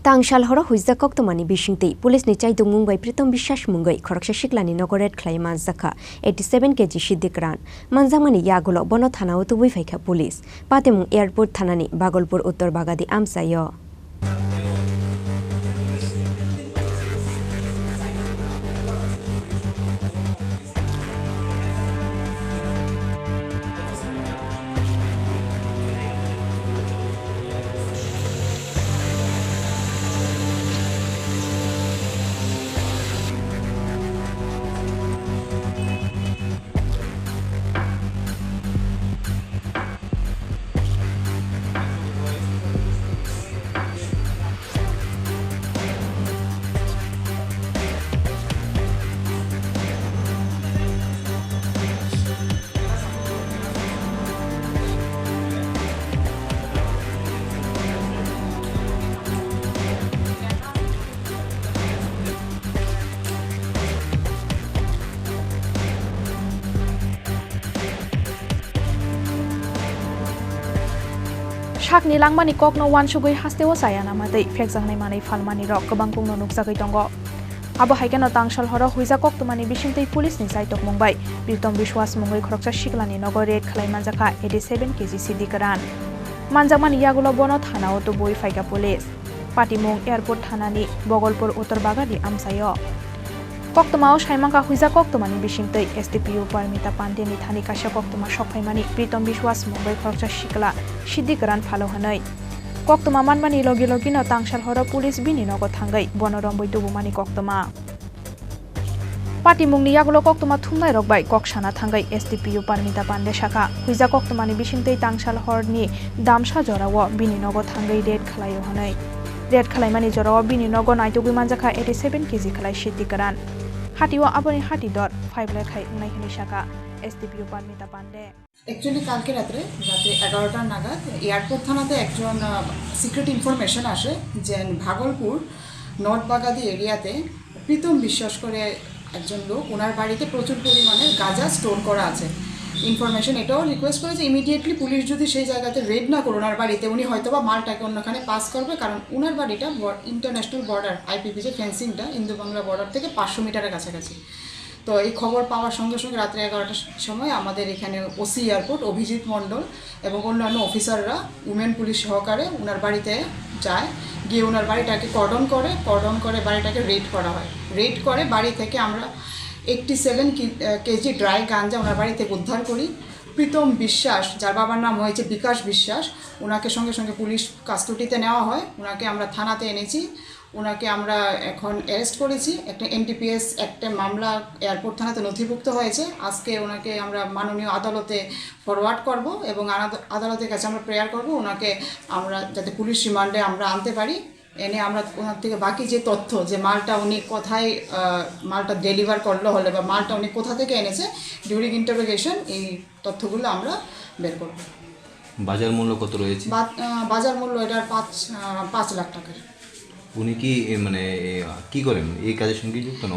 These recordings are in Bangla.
Tangsal Horo huizda koktomani bishingti police ni chai dung Mwngwi Pritam Biswas Mwngwi Khoroksa shiklani nogoret khlai manjaka 87 kg Siddi Kwran manjamani yagulo bono thanao tubui phaikha police patemung airport thanani Bagolpur Uttor Bagadi amsayo Shakni langmani kokno wan sugui hasteo sayana matei fekjangnai manai Phalmani rok gobang pungno nukjagai tongo abo haikeno Tangsal Horo huija koktomani bisingtei police ni saitok Mwngwi Pritam Biswas Mwngwi Khoroksa shiklani nogore khlai manjaka 87 kg Siddi Kwran manjakmani yagulo bono thanao tubui phaika police patimung airport thanani Bagolpur Uttor Bagadi amsayo koktomao saimangka huija koktomani bisingtei SDPU Parmita Pande ni thani kasya koktoma sokphaimani Pritam Biswas Mwngwi Khoroksa shikla Siddi Kwran phalo hanai koktoma manmani logi no Tangsal Horo police bini nogo thangai bonoramboi tubumani koktoma patimungni yagulo koktoma thumnai rokbai koksana thangai SDPU Parmita Pande shaka huija koktomani bisingtei Tangsal Horni damsa jorao bini nogo thangai red khlaio hanai red khlaimani jorao bini nogo naitugui manjaka 87 kg khlai Siddi Kwran হাটিও আপনি হাটি দর 5 লাখ খাই উনাই হিনি শাখা এসডিপিও পারমিতা পান্ডে অ্যাকচুয়ালি কালকে রাতে 11টা নাগাদ এয়ারপোর্ট থানাতে একজন সিক্রেট ইনফরমেশন আসে যে ভাগলপুর নর্থ বাগাদি এরিয়াতে প্রীতম বিশ্বাস করে একজন লোক ওনার বাড়িতে প্রচুর পরিমাণে গাঁজা স্টোর করা আছে ইনফরমেশন এটাও রিকোয়েস্ট করেছে ইমিডিয়েটলি পুলিশ যদি সেই জায়গাতে রেড না করে ওনার বাড়িতে উনি হয়তোবা মালটাকে অন্যখানে পাস করবে কারণ ওনার বাড়িটা ইন্টারন্যাশনাল বর্ডার আইপিপি যে ফেন্সিংটা ইন্দো বাংলা বর্ডার থেকে 500 মিটারের কাছাকাছি তো এই খবর পাওয়ার সঙ্গে সঙ্গে রাত্রে 11টার সময় আমাদের এখানে ওসি এয়ারপোর্ট অভিজিৎ মণ্ডল এবং অন্যান্য অফিসাররা উমেন পুলিশ সহকারে ওনার বাড়িতে যায় গিয়ে ওনার বাড়িটাকে কর্ডন করে বাড়িটাকে রেড করা হয় রেড করে বাড়ি থেকে আমরা 87 কেজি ড্রাই গাঞ্জা ওনার বাড়ি থেকে উদ্ধার করি প্রীতম বিশ্বাস যার বাবার নাম হয়েছে বিকাশ বিশ্বাস ওনাকে সঙ্গে সঙ্গে পুলিশ কাস্টডিতে নেওয়া হয় ওনাকে আমরা থানাতে এনেছি ওনাকে আমরা এখন অ্যারেস্ট করেছি একটা এনডিপিএস একটা মামলা এয়ারপোর্ট থানাতে নথিভুক্ত হয়েছে আজকে ওনাকে আমরা মাননীয় আদালতে ফরওয়ার্ড করব এবং আদালতের কাছে আমরা প্রেয়ার করব ওনাকে আমরা যাতে পুলিশ রিমান্ডে আমরা আনতে পারি এনে আমরা ওনার থেকে বাকি যে তথ্য যে মালটা উনি কোথায় মালটা ডেলিভার করলো হলে বা মালটা উনি কোথা থেকে এনেছে ডিউরিং ইন্টারোগেশন এই তথ্যগুলো আমরা বের করব বাজার মূল্য কত রয়েছে বাজার মূল্য এটার 5 লাখ টাকা উনি কি মানে কি করেন এই কাজের সঙ্গে যুক্ত না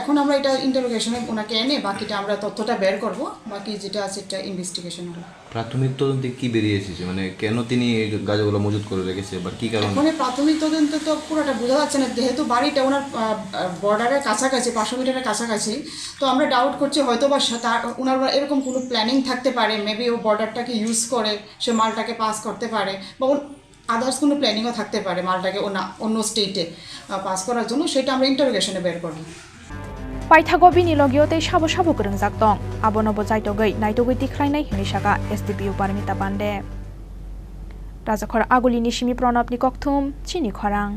এখন আমরা এটা ইন্টারোগেশনে ওনাকে এনে বাকিটা আমরা তথ্যটা বের করব বাকি যেটা আছে এটা ইনভেস্টিগেশন হবে প্রাথমিক তদন্তে কি বেরিয়ে এসেছে মানে কেন তিনি গাঁজাগুলো মজুত করে রেখেছে বা কি কারণে মানে প্রাথমিক তদন্তে তো পুরোটা বোঝা যাচ্ছে না যেহেতু বাড়িটা ওনার বর্ডারের কাছাকাছি 500 মিটারের কাছাকাছি তো আমরা ডাউট করছি হয়তো বা ওনার এরকম কোনো প্ল্যানিং থাকতে পারে মেবি ও বর্ডারটাকে ইউজ করে সে মালটাকে পাস করতে পারে বা আদার্স কোনো প্ল্যানিংও থাকতে পারে মালটাকে অন্য স্টেটে পাস করার জন্য সেটা আমরা ইন্টারোগেশনে বের করব পাইথাগো বিনি লগিওতে সাবো সাবো গরংজাক দं আবনবো যাইতগৈ নাইতগৈ তিख्लायनाय हिनि शाखा एसडीपीयू पारमिता पांडे राजाखर आगुलिनि सिमी प्रणबनि कक्थुम चिनी खरां।